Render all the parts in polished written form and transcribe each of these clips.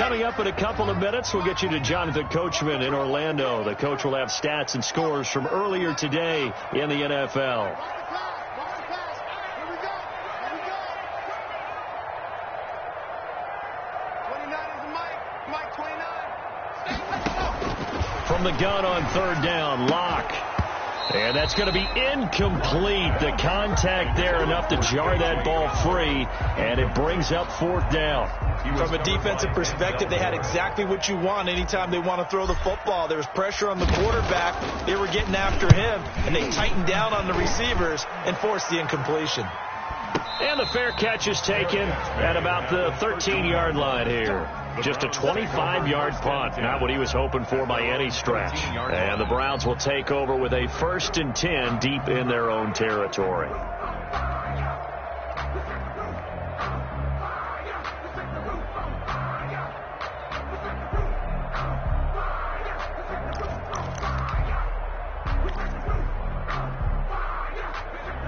Coming up in a couple of minutes, we'll get you to Jonathan Coachman in Orlando. The coach will have stats and scores from earlier today in the NFL. From the gun on third down, Locke. And that's going to be incomplete. The contact there enough to jar that ball free, and it brings up fourth down. From a defensive perspective, they had exactly what you want anytime they want to throw the football. There was pressure on the quarterback. They were getting after him, and they tightened down on the receivers and forced the incompletion. And the fair catch is taken at about the 13-yard line here. Just a 25-yard punt, not what he was hoping for by any stretch. And the Browns will take over with a 1st and 10 deep in their own territory.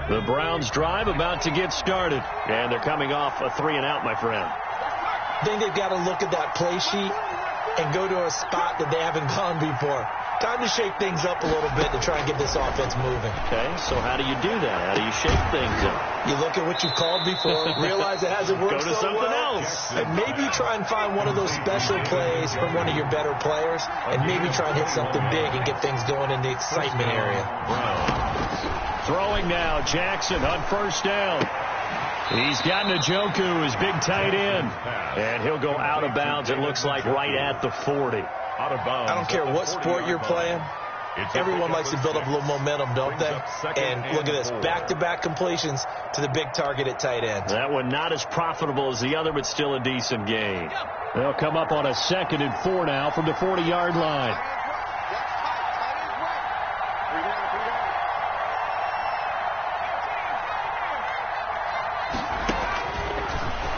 The Browns drive about to get started, and they're coming off a 3-and-out, my friend. I think they've got to look at that play sheet and go to a spot that they haven't gone before. Time to shake things up a little bit to try and get this offense moving. Okay, so how do you do that? How do you shake things up? You look at what you've called before, realize it hasn't worked so so something well, else. and maybe try and find one of those special plays from one of your better players, and maybe try and hit something big and get things going in the excitement area. Throwing now, Jackson on first down. He's got Njoku, his big tight end. And he'll go out of bounds, it looks like, right at the 40. Out of bounds. I don't care what sport you're playing. Everyone likes to build up a little momentum, don't they? And look at this, back-to-back completions to the big target at tight end. That one not as profitable as the other, but still a decent gain. They'll come up on a 2nd and 4 now from the 40-yard line.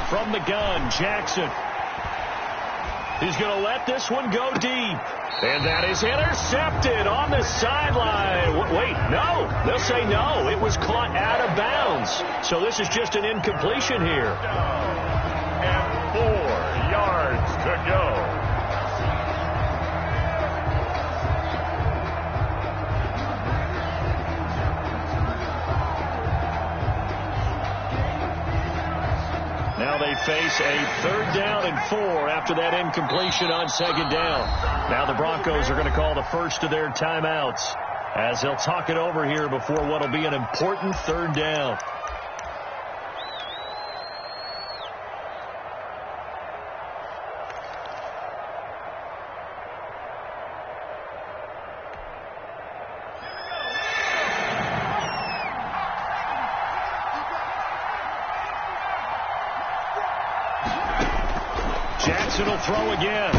From the gun, Jackson. He's going to let this one go deep. And that is intercepted on the sideline. Wait, no. They'll say no. It was caught out of bounds. So this is just an incompletion here. And 4 yards to go. Now they face a 3rd down and 4 after that incompletion on 2nd down. Now the Broncos are going to call the first of their timeouts as they'll talk it over here before what will be an important 3rd down. Jackson will throw again.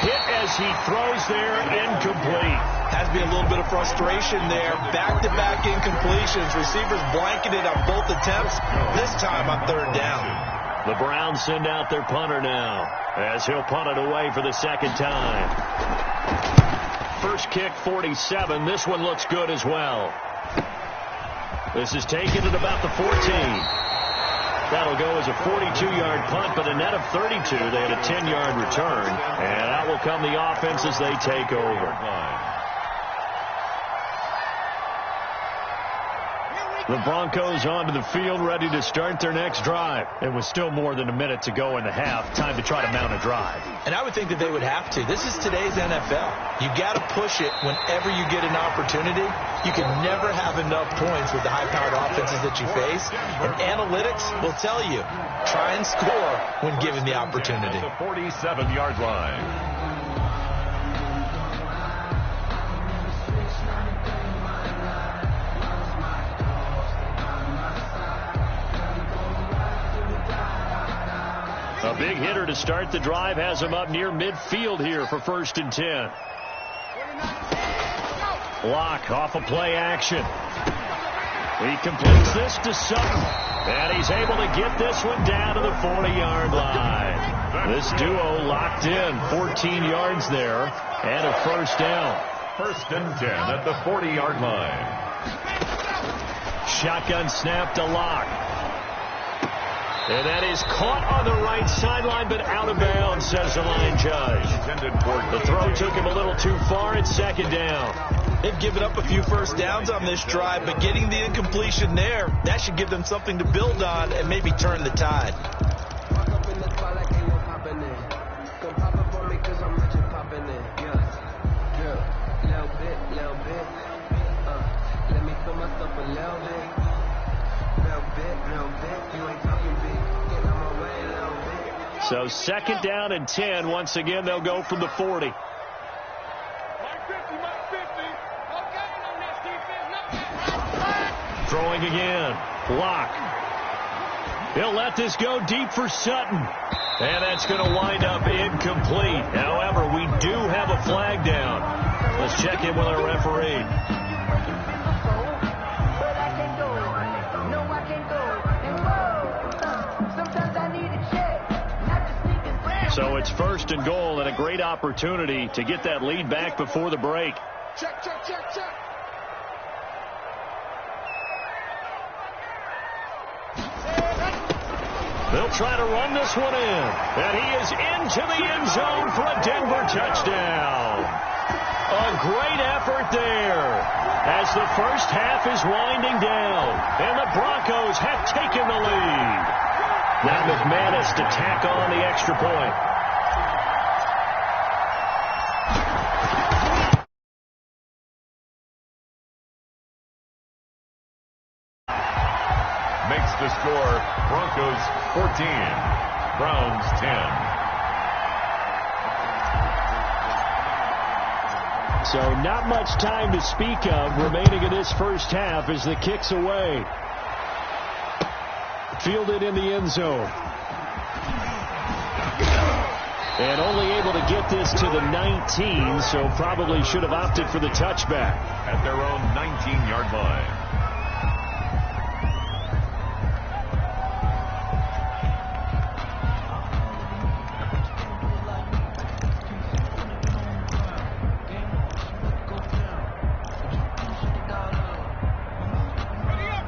Hit as he throws there, incomplete. Has to be a little bit of frustration there. Back-to-back incompletions. Receivers blanketed on both attempts, this time on 3rd down. The Browns send out their punter now as he'll punt it away for the 2nd time. First kick, 47. This one looks good as well. This is taken at about the 14. That'll go as a 42-yard punt, but a net of 32. They had a 10-yard return, and out will come the offense as they take over. The Broncos onto the field, ready to start their next drive. It was still more than a minute to go in the half. Time to try to mount a drive. And I would think that they would have to. This is today's NFL. You got to push it whenever you get an opportunity. You can never have enough points with the high-powered offenses that you face. And analytics will tell you, try and score when given the opportunity. The 47-yard line. A big hitter to start the drive has him up near midfield here for 1st and 10. Block off a play action. He completes this to Sutton. And he's able to get this one down to the 40-yard line. This duo locked in 14 yards there and a 1st down. 1st and 10 at the 40-yard line. Shotgun snap to Locke. And that is caught on the right sideline, but out of bounds, says the line judge. The throw took him a little too far. It's second down. They've given up a few first downs on this drive, but getting the incompletion there, that should give them something to build on and maybe turn the tide. So second down and 10. Once again, they'll go from the 40. Throwing again. Block. He'll let this go deep for Sutton. And that's going to wind up incomplete. However, we do have a flag down. Let's check in with our referee. So it's first and goal and a great opportunity to get that lead back before the break. Check. They'll try to run this one in. And he is into the end zone for a Denver touchdown. A great effort there as the first half is winding down. And the Broncos have taken the lead. Now McManus to tack on the extra point. Makes the score Broncos 14, Browns 10. So not much time to speak of remaining in this first half as the kick's away. Fielded in the end zone. And only able to get this to the 19, so probably should have opted for the touchback. At their own 19-yard line.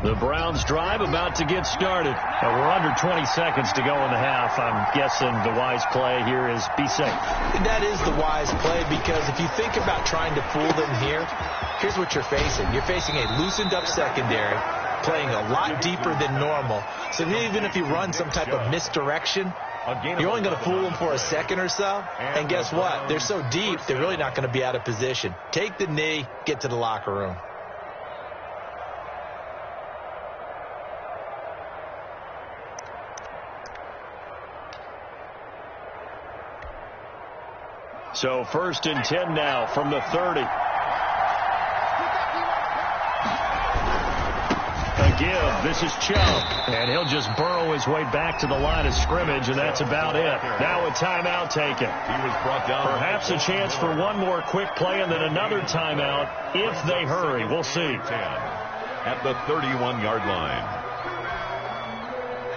The Browns drive about to get started. And we're under 20 seconds to go in the half. I'm guessing the wise play here is be safe. That is the wise play, because if you think about trying to fool them here, here's what you're facing. You're facing a loosened up secondary, playing a lot deeper than normal. So even if you run some type of misdirection, you're only going to fool them for a second or so. And guess what? They're so deep, they're really not going to be out of position. Take the knee, get to the locker room. So first and 10 now from the 30. A give. This is Chubb. And he'll just burrow his way back to the line of scrimmage, and that's about it. Now a timeout taken. He was brought down. Perhaps a chance for one more quick play and then another timeout if they hurry. We'll see. 10 at the 31-yard line.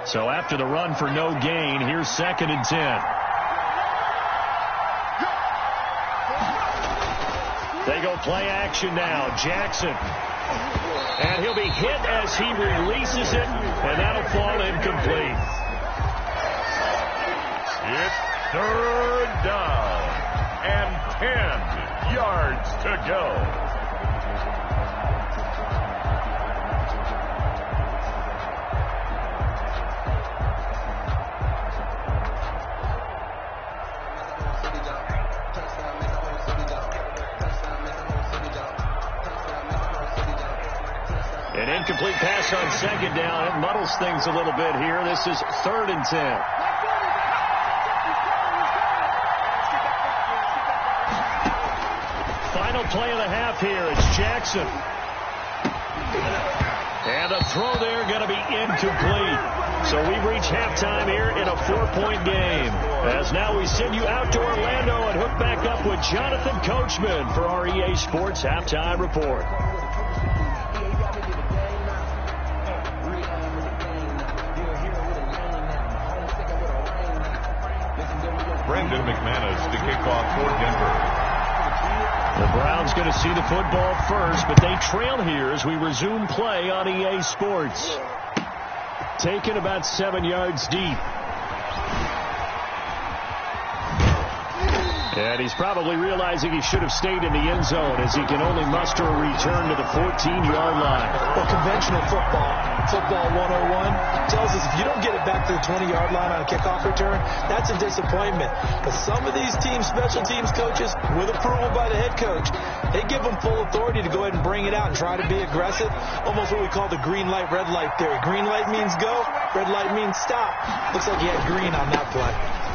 So after the run for no gain, here's second and 10. They go play action now. Jackson. And he'll be hit as he releases it, and that'll fall incomplete. It's third down and 10 yards to go. An incomplete pass on second down. It muddles things a little bit here. This is third and 10. Final play of the half here. It's Jackson. And the throw there going to be incomplete. So we reach halftime here in a 4-point game. As now we send you out to Orlando and hook back up with Jonathan Coachman for our EA Sports Halftime Report. Brendan McManus to kick off for Denver. The Browns going to see the football first, but they trail here as we resume play on EA Sports. taken about 7 yards deep. And he's probably realizing he should have stayed in the end zone as he can only muster a return to the 14-yard line. Well, conventional football 101, tells us if you don't get it back to the 20-yard line on a kickoff return, that's a disappointment. But some of these special teams coaches, with approval by the head coach, they give them full authority to go ahead and bring it out and try to be aggressive, almost what we call the green light, red light theory. Green light means go, red light means stop. Looks like he had green on that play.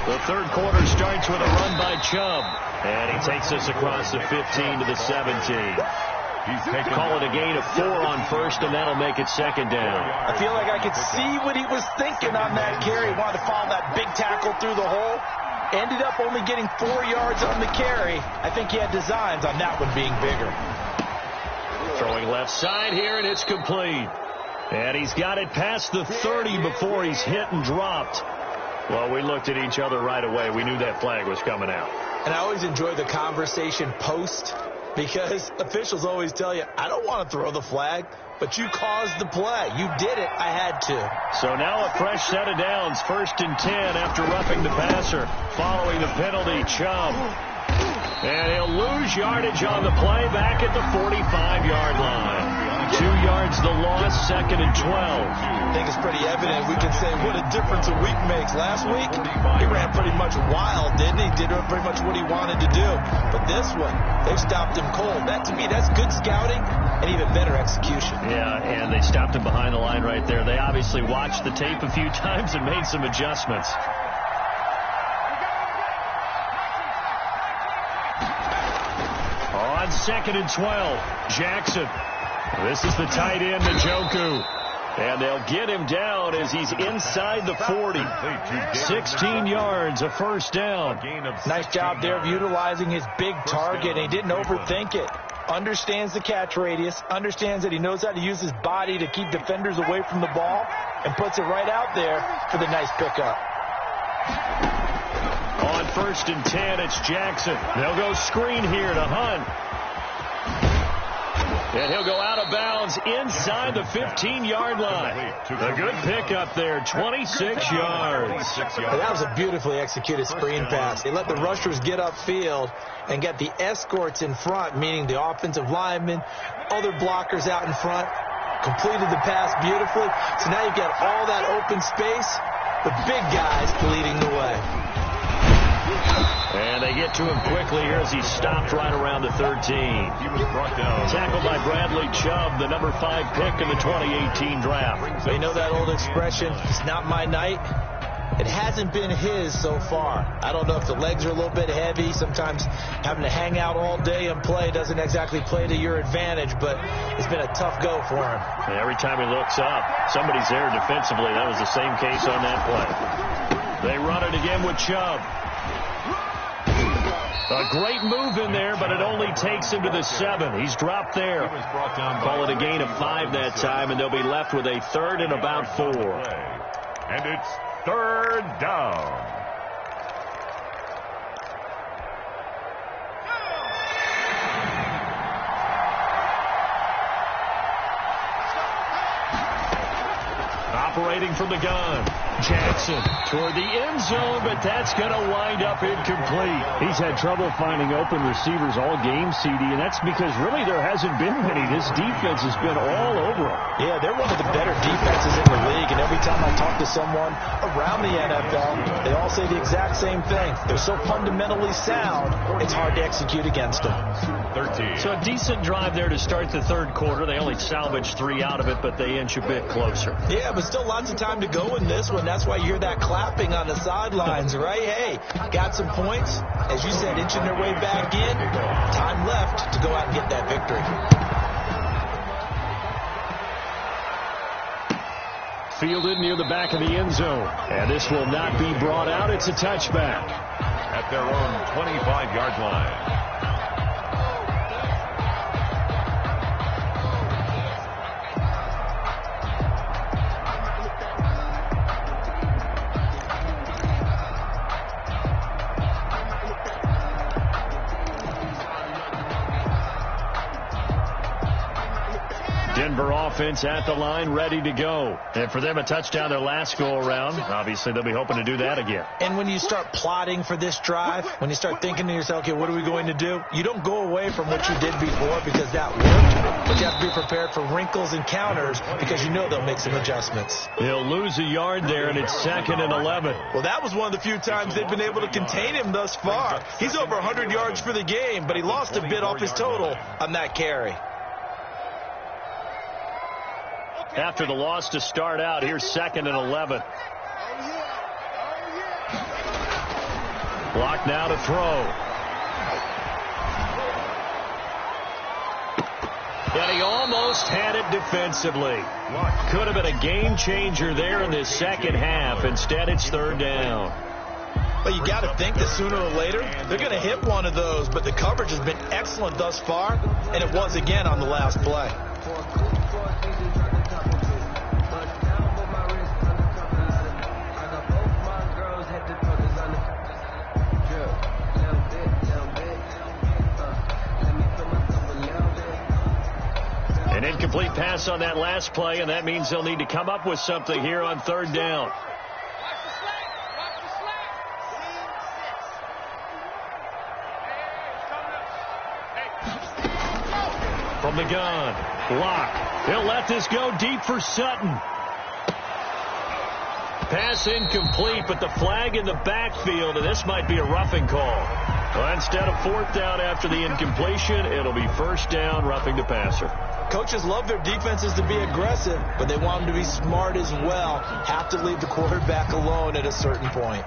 The third quarter starts with a run by Chubb, and he takes us across the 15 to the 17. Call it a gain of 4 on first, and that'll make it second down. I feel like I could see what he was thinking on that carry. He wanted to follow that big tackle through the hole. Ended up only getting 4 yards on the carry. I think he had designs on that one being bigger. Throwing left side here, and it's complete. And he's got it past the 30 before he's hit and dropped. Well, we looked at each other right away. We knew that flag was coming out. And I always enjoy the conversation post, because officials always tell you, I don't want to throw the flag, but you caused the play. You did it. I had to. So now a fresh set of downs. 1st and 10 after roughing the passer. Following the penalty, Chubb. And he'll lose yardage on the play back at the 45-yard line. 2 yards the loss, 2nd and 12. I think it's pretty evident. We can say what a difference a week makes. Last week, he ran pretty much wild, didn't he? Did pretty much what he wanted to do. But this one, they stopped him cold. That, to me, that's good scouting and even better execution. Yeah, and they stopped him behind the line right there. They obviously watched the tape a few times and made some adjustments. On 2nd and 12, Jackson. This is the tight end, Njoku. And they'll get him down as he's inside the 40. 16 yards, a first down. Nice job there of utilizing his big target. He didn't overthink it. Understands the catch radius. Understands that he knows how to use his body to keep defenders away from the ball. And puts it right out there for the nice pickup. On 1st and 10, it's Jackson. They'll go screen here to Hunt. And he'll go out of bounds inside the 15-yard line. A good pickup there, 26 yards. That was a beautifully executed screen pass. They let the rushers get upfield and get the escorts in front, meaning the offensive linemen, other blockers out in front. Completed the pass beautifully. So now you've got all that open space, the big guys leading the way. And they get to him quickly here as he stopped right around the 13. He was brought down. Tackled by Bradley Chubb, the number 5 pick in the 2018 draft. So you know that old expression, it's not my night. It hasn't been his so far. I don't know if the legs are a little bit heavy. Sometimes having to hang out all day and play doesn't exactly play to your advantage, but it's been a tough go for him. And every time he looks up, somebody's there defensively. That was the same case on that play. They run it again with Chubb. A great move in there, but it only takes him to the 7. He's dropped there. Call it a gain of 5 that time, and they'll be left with a 3rd and about 4. And it's 3rd down. Operating from the gun. Jackson toward the end zone, but that's going to wind up incomplete. He's had trouble finding open receivers all game, CD, and that's because really there hasn't been many. This defense has been all over him. Yeah, they're one of the better defenses in the league, and every time I talk to someone around the NFL, they all say the exact same thing. They're so fundamentally sound, it's hard to execute against them. 13. So a decent drive there to start the third quarter. They only salvaged 3 out of it, but they inch a bit closer. Yeah, but still lots of time to go in this one. That's why you hear that clapping on the sidelines, right? Hey, got some points. As you said, inching their way back in. Time left to go out and get that victory. Fielded near the back of the end zone. And this will not be brought out. It's a touchback. At their own 25-yard line. offense at the line, ready to go. And for them, a touchdown their last go-around. Obviously, they'll be hoping to do that again. And when you start plotting for this drive, when you start thinking to yourself, okay, what are we going to do? You don't go away from what you did before because that worked, but you have to be prepared for wrinkles and counters because you know they'll make some adjustments. He'll lose a yard there, and it's 2nd and 11. Well, that was one of the few times they've been able to contain him thus far. He's over 100 yards for the game, but he lost a bit off his total on that carry. After the loss to start out, here's 2nd and 11. Block now to throw. And he almost had it defensively. Could have been a game changer there in this second half. Instead, it's 3rd down. But you got to think that sooner or later, they're going to hit one of those. But the coverage has been excellent thus far, and it was again on the last play. An incomplete pass on that last play, and that means they'll need to come up with something here on 3rd down. From the gun, Locke. He'll let this go deep for Sutton. Pass incomplete, but the flag in the backfield, and this might be a roughing call. Well, instead of 4th down after the incompletion, it'll be 1st down, roughing the passer. Coaches love their defenses to be aggressive, but they want them to be smart as well. Have to leave the quarterback alone at a certain point.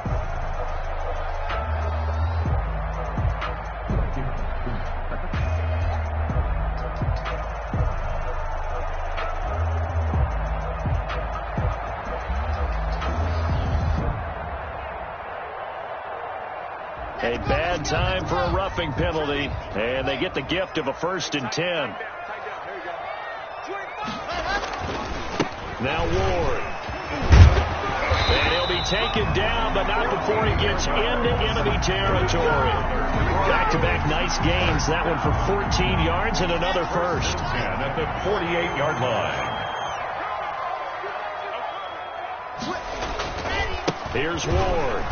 A bad time for a roughing penalty, and they get the gift of a 1st and 10. Now Ward. And he'll be taken down, but not before he gets into enemy territory. Back-to-back nice gains. That one for 14 yards and another 1st. And at the 48-yard line. Here's Ward.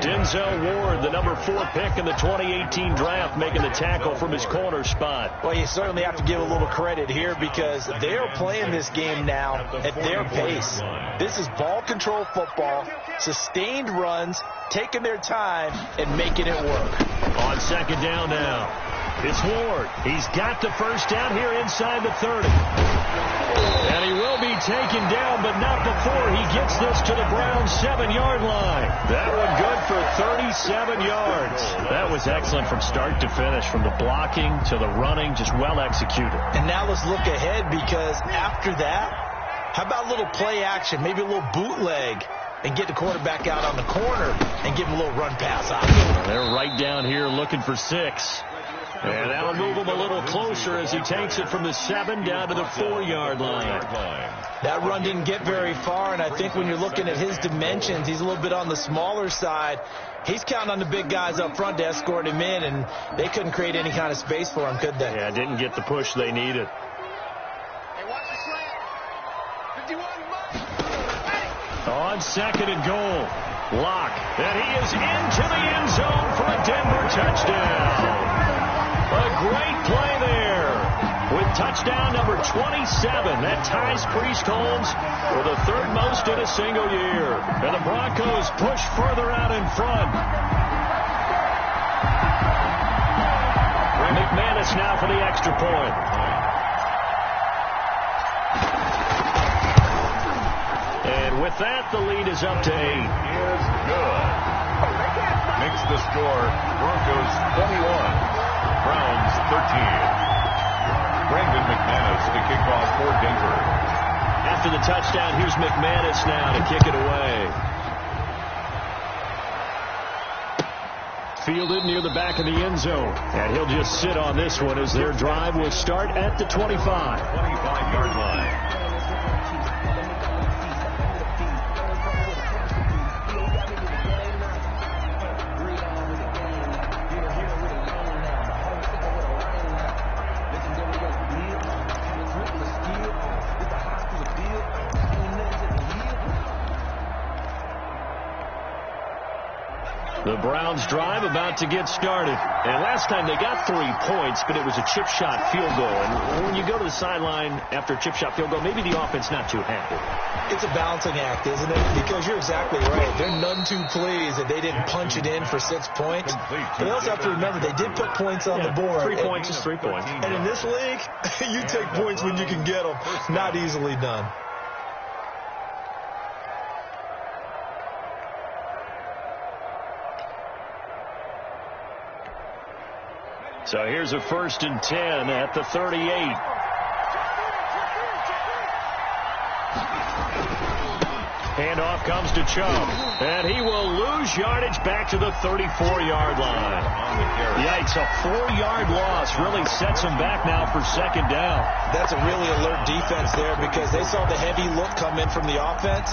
Denzel Ward, the number 4 pick in the 2018 draft, making the tackle from his corner spot. Well, you certainly have to give a little credit here because they are playing this game now at their pace. This is ball control football, sustained runs, taking their time, and making it work. On 2nd down now, it's Ward. He's got the 1st down here inside the 30. And he will be taken down, but not before he gets this to the Browns' 7-yard line. That one good for 37 yards. That was excellent from start to finish, from the blocking to the running, just well executed. And now let's look ahead because after that, how about a little play action, maybe a little bootleg, and get the quarterback out on the corner and give him a little run pass option. They're right down here looking for 6. And that'll move him a little closer as he takes it from the 7 down to the 4-yard line. That run didn't get very far, and I think when you're looking at his dimensions, he's a little bit on the smaller side. He's counting on the big guys up front to escort him in, and they couldn't create any kind of space for him, could they? Yeah, didn't get the push they needed. On 2nd and goal, Locke, and he is into the end zone for a Denver touchdown. A great play there with touchdown number 27. That ties Priest Holmes for the 3rd most in a single year. And the Broncos push further out in front. McManus now for the extra point. And with that, the lead is up to 8. Is good. Makes the score Broncos 21. Browns 13. Brandon McManus to kick off for Denver. After the touchdown, here's McManus now to kick it away. Fielded near the back of the end zone. And he'll just sit on this one as their drive will start at the 25. 25-yard line. The Browns drive about to get started. And last time they got 3 points, but it was a chip shot field goal. And when you go to the sideline after a chip shot field goal, maybe the offense not too happy. It's a balancing act, isn't it? Because you're exactly right. They're none too pleased that they didn't punch it in for 6 points. But they also have to remember they did put points on the board. 3 points is 3 points. And in this league, you take points when you can get them. Not easily done. So here's a 1st and 10 at the 38. Handoff comes to Chubb, and he will lose yardage back to the 34-yard line. Yikes, a 4-yard loss really sets him back now for 2nd down. That's a really alert defense there because they saw the heavy look come in from the offense,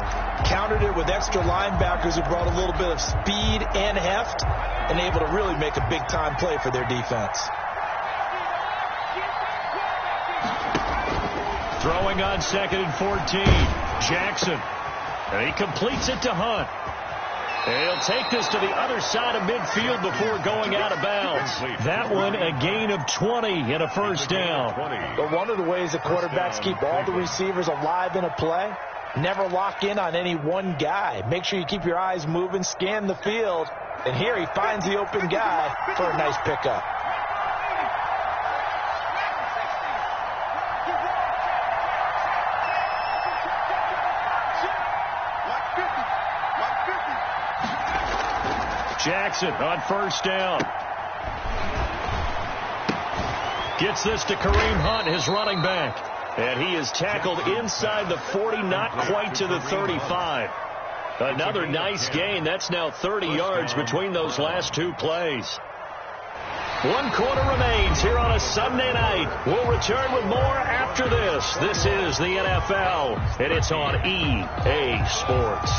countered it with extra linebackers who brought a little bit of speed and heft, and able to really make a big-time play for their defense. Throwing on 2nd and 14, Jackson. And he completes it to Hunt. And he'll take this to the other side of midfield before going out of bounds. That one a gain of 20 and a 1st down. But one of the ways that quarterbacks keep all the receivers alive in a play, never lock in on any one guy. Make sure you keep your eyes moving, scan the field. And here he finds the open guy for a nice pickup. Jackson on 1st down. Gets this to Kareem Hunt, his running back. And he is tackled inside the 40, not quite to the 35. Another nice gain. That's now 30 yards between those last 2 plays. 1 quarter remains here on a Sunday night. We'll return with more after this. This is the NFL, and it's on EA Sports.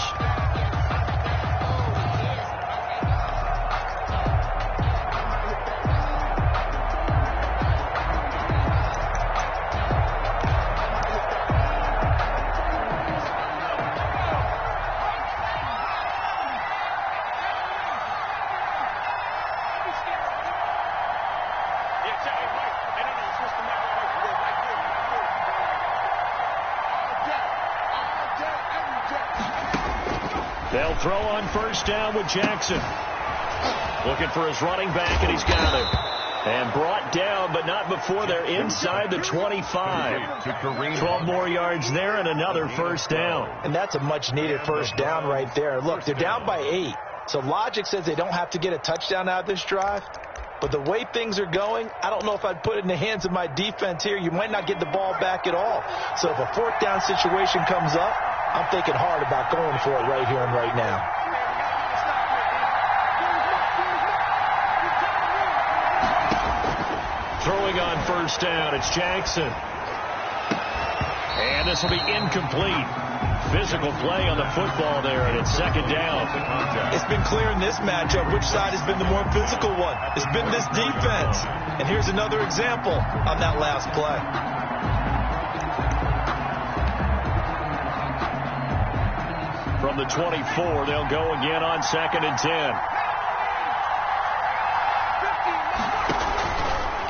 They'll throw on 1st down with Jackson. Looking for his running back, and he's got him. And brought down, but not before they're inside the 25. 12 more yards there and another 1st down. And that's a much-needed 1st down right there. Look, they're down by 8. So logic says they don't have to get a touchdown out of this drive. But the way things are going, I don't know if I'd put it in the hands of my defense here. You might not get the ball back at all. So if a 4th down situation comes up, I'm thinking hard about going for it right here and right now. Throwing on 1st down, it's Jackson. And this will be incomplete. Physical play on the football there, and it's 2nd down. It's been clear in this matchup which side has been the more physical one. It's been this defense. And here's another example on that last play. From the 24, they'll go again on 2nd and 10.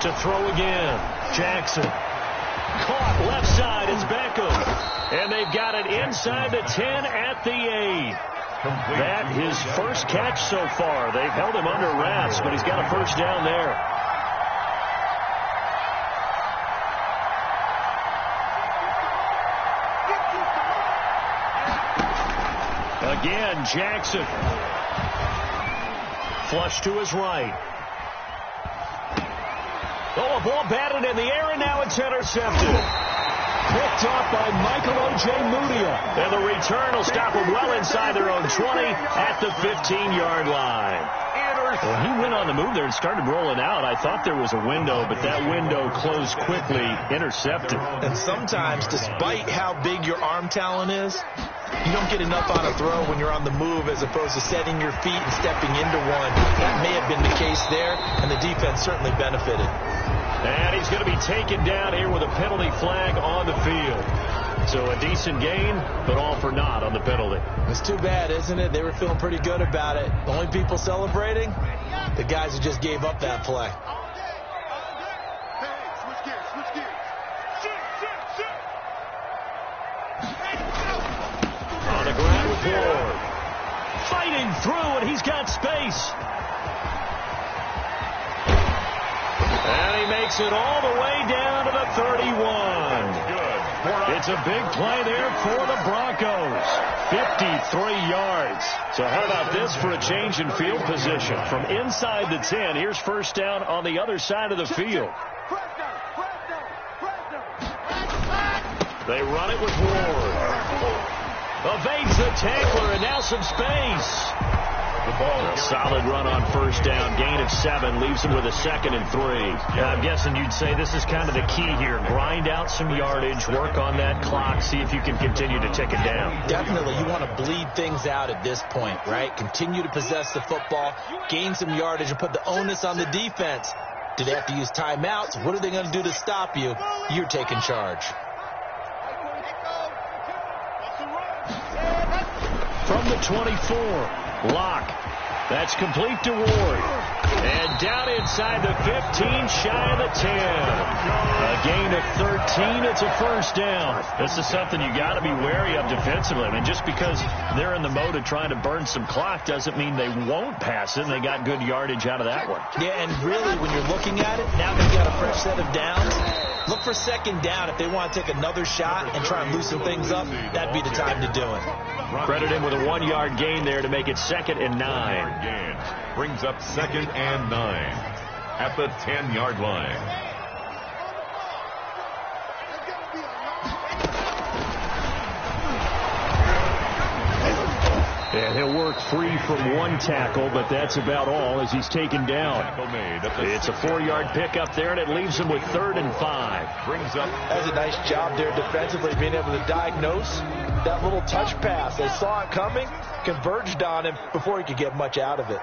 To throw again, Jackson. Caught left side, it's Beckham. And they've got it inside the 10 at the 8. That his 1st catch so far. They've held him under wraps, but he's got a 1st down there. Again, Jackson. Flush to his right. Oh, a ball batted in the air, and now it's intercepted. Picked off by Michael Ojemudia. And the return will stop them well inside their own 20 at the 15-yard line. Well, he went on the move there and started rolling out. I thought there was a window, but that window closed quickly, intercepted. And sometimes, despite how big your arm talent is, you don't get enough on a throw when you're on the move as opposed to setting your feet and stepping into one. That may have been the case there, and the defense certainly benefited. And he's going to be taken down here with a penalty flag on the field. So a decent gain, but all for naught on the penalty. It's too bad, isn't it? They were feeling pretty good about it. The only people celebrating, the guys who just gave up that play. On the ground with Ward. Fighting through, and he's got space. And he makes it all the way down to the 31. It's a big play there for the Broncos. 53 yards. So how about this for a change in field position? From inside the 10, here's first down on the other side of the field. They run it with Ward. Evades the tackler, and now some space. A solid run on first down. Gain of 7 leaves him with a 2nd and 3. Yeah, I'm guessing you'd say this is kind of the key here. Grind out some yardage, work on that clock, see if you can continue to tick it down. Definitely. You want to bleed things out at this point, right? Continue to possess the football, gain some yardage, and put the onus on the defense. Do they have to use timeouts? What are they going to do to stop you? You're taking charge. From the 24, Locke. That's complete to Ward. And down inside the 15, shy of the 10. A gain of 13, it's a first down. This is something you got to be wary of defensively. I mean, just because they're in the mode of trying to burn some clock doesn't mean they won't pass it. And they got good yardage out of that one. Yeah, and really, when you're looking at it, now they've got a fresh set of downs. Look for second down. If they want to take another shot and try and loosen things up, that'd be the time to do it. Credit him with a 1-yard gain there to make it 2nd and 9. Gain brings up 2nd and 9 at the 10-yard line. And he'll work free from one tackle, but that's about all as he's taken down. It's a 4-yard pickup there, and it leaves him with 3rd and 5. Brings up. That's a nice job there defensively, being able to diagnose that little touch pass. They saw it coming, converged on him before he could get much out of it.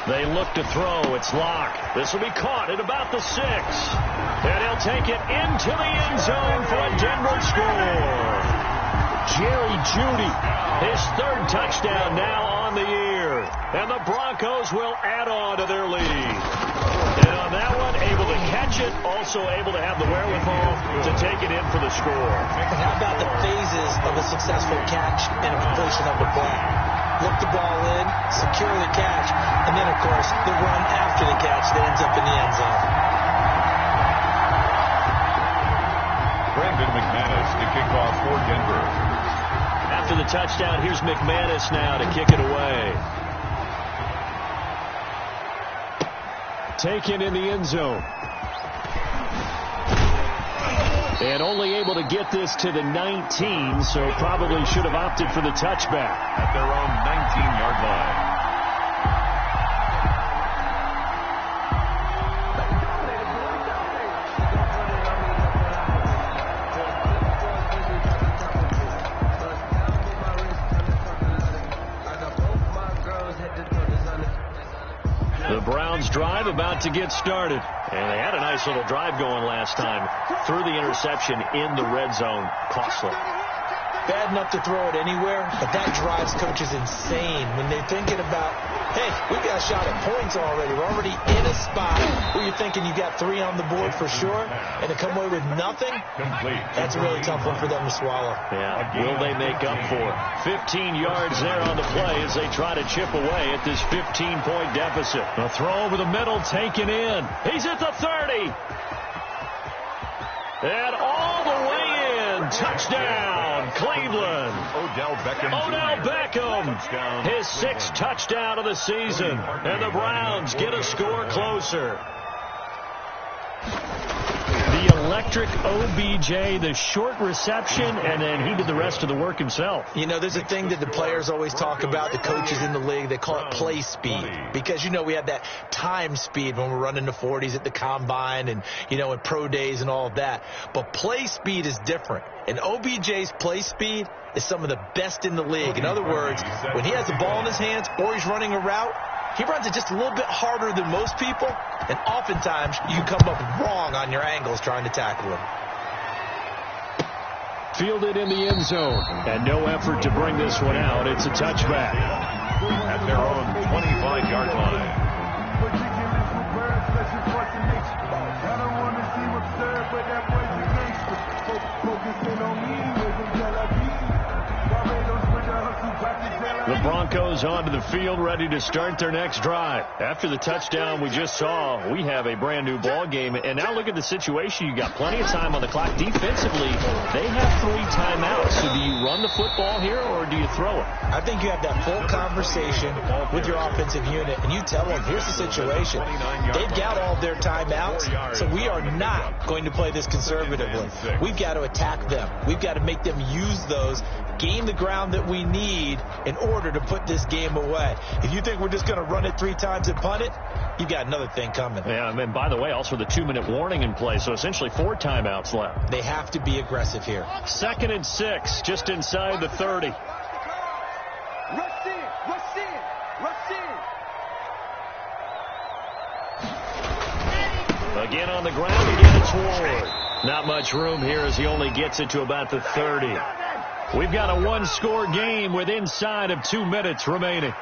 They look to throw. It's Locke. This will be caught at about the 6. And he'll take it into the end zone for a Denver score. Jerry Jeudy, his 3rd touchdown now on the year. And the Broncos will add on to their lead. And on that one, able to catch it, also able to have the wherewithal to take it in for the score. And how about the phases of a successful catch and a completion of the play? Look the ball in, secure the catch, and then, of course, the run after the catch that ends up in the end zone. Brandon McManus to kick off for Denver. After the touchdown, here's McManus now to kick it away. Taken in the end zone. And only able to get this to the 19, so probably should have opted for the touchback. At their own 19-yard line. The Browns drive about to get started. And they had a nice little drive going last time. Threw the interception in the red zone. Costly. Bad enough to throw it anywhere, but that drives coaches insane when they're thinking about, hey, we got a shot at points already. We're already in a spot where you're thinking you got 3 on the board for sure, and to come away with nothing, that's a really tough one for them to swallow. Yeah, will they make up for it? 15 yards there on the play as they try to chip away at this 15-point deficit. A throw over the middle, taken in. He's at the 30. And all the way in. Touchdown, Cleveland. Odell Beckham, his 6th touchdown of the season. And the Browns get a score closer. The electric OBJ, the short reception, and then he did the rest of the work himself. You know, there's a thing that the players always talk about, the coaches in the league, they call it play speed. Because, you know, we have that time speed when we're running the 40s at the combine and, you know, at pro days and all of that. But play speed is different. And OBJ's play speed is some of the best in the league. In other words, when he has the ball in his hands or he's running a route, He runs it just a little bit harder than most people, and oftentimes you come up wrong on your angles trying to tackle him. Fielded in the end zone, and no effort to bring this one out. It's a touchback. At their own 25-yard line. The Broncos onto the field, ready to start their next drive. After the touchdown we just saw, we have a brand new ball game. And now look at the situation. You got plenty of time on the clock. Defensively, they have 3 timeouts. So do you run the football here or do you throw it? I think you have that full conversation with your offensive unit, and you tell them, here's the situation. They've got all their timeouts, so we are not going to play this conservatively. We've got to attack them. We've got to make them use those, gain the ground that we need in order to put this game away. If you think we're just going to run it 3 times and punt it, you got another thing coming. Yeah, and by the way, also the 2-minute warning in play, so essentially 4 timeouts left. They have to be aggressive here. 2nd and 6, just inside the 30. Rush in, rush in, rush in. Again on the ground, again it's Ward. Not much room here as he only gets it to about the 30. We've got a 1-score game with inside of 2 minutes remaining.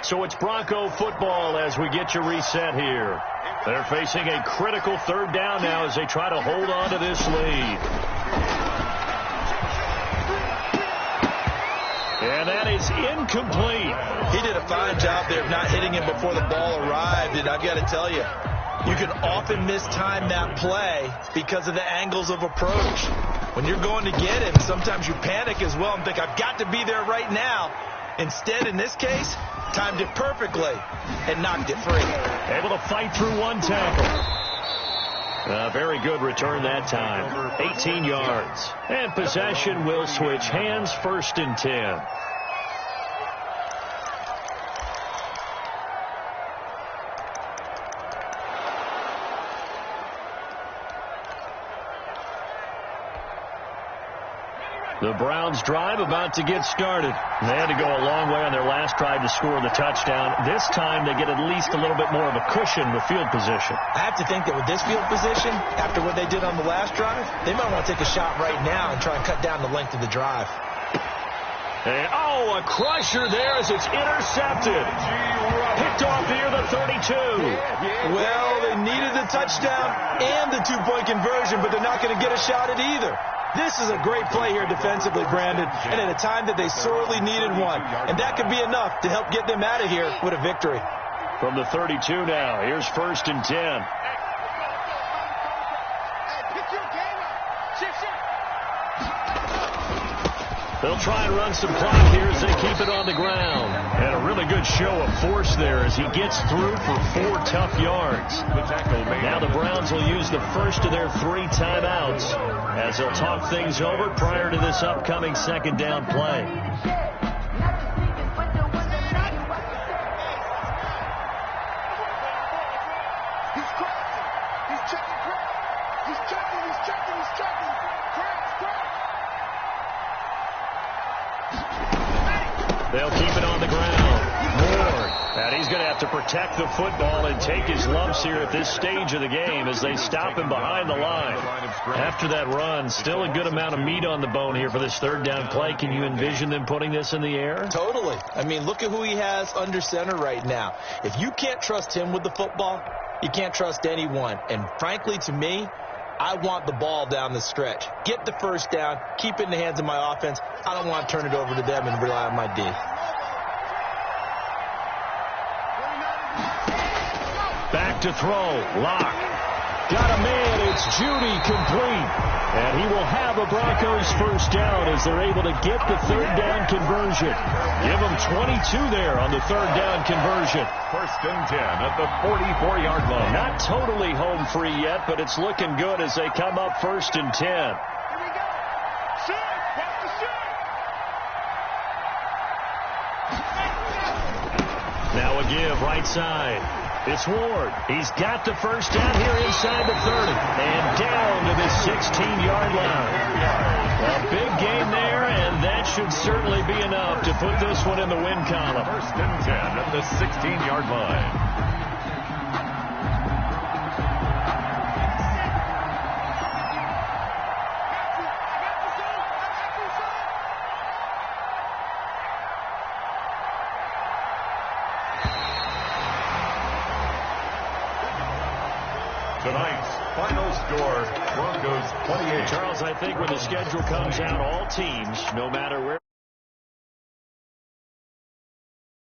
So it's Bronco football as we get you reset here. They're facing a critical 3rd down now as they try to hold on to this lead. And that is incomplete. He did a fine job there of not hitting him before the ball arrived, and I've got to tell you, you can often mistime that play because of the angles of approach. When you're going to get him, sometimes you panic as well and think, I've got to be there right now. Instead, in this case, timed it perfectly and knocked it free. Able to fight through 1 tackle. Very good return that time. 18 yards. And possession will switch hands, 1st and 10. The Browns drive about to get started. They had to go a long way on their last drive to score the touchdown. This time they get at least a little bit more of a cushion with field position. I have to think that with this field position, after what they did on the last drive, they might want to take a shot right now and try and cut down the length of the drive. And, a crusher there as it's intercepted. Picked off near the 32. Well, they needed the touchdown and the 2-point conversion, but they're not going to get a shot at either. This is a great play here defensively, Brandon, and at a time that they sorely needed one. And that could be enough to help get them out of here with a victory. From the 32 now, here's 1st and 10. They'll try and run some clock here as they keep it on the ground. And a really good show of force there as he gets through for 4 tough yards. Now the Browns will use the first of their 3 timeouts as they'll talk things over prior to this upcoming 2nd down play. They'll keep it on the ground. Ward. And he's going to have to protect the football and take his lumps here at this stage of the game as they stop him behind the line. After that run, still a good amount of meat on the bone here for this 3rd down play. Can you envision them putting this in the air? Totally. I mean, look at who he has under center right now. If you can't trust him with the football, you can't trust anyone. And frankly, to me, I want the ball down the stretch. Get the 1st down, keep it in the hands of my offense. I don't want to turn it over to them and rely on my D. Back to throw. Lock. Got a man. It's Judy complete. And he will have a Broncos 1st down as they're able to get the 3rd down conversion. Give them 22 there on the 3rd down conversion. 1st and 10 at the 44-yard line. Not totally home free yet, but it's looking good as they come up 1st and 10. Here we go. Shoot. Watch the shoot. Now a give right side. It's Ward. He's got the first down here inside the 30. And down to the 16-yard line. A big gain there, and that should certainly be enough to put this one in the win column. First and 10 at the 16-yard line. Tonight's final score, Broncos 28. Charles, I think when the schedule comes out, all teams, no matter where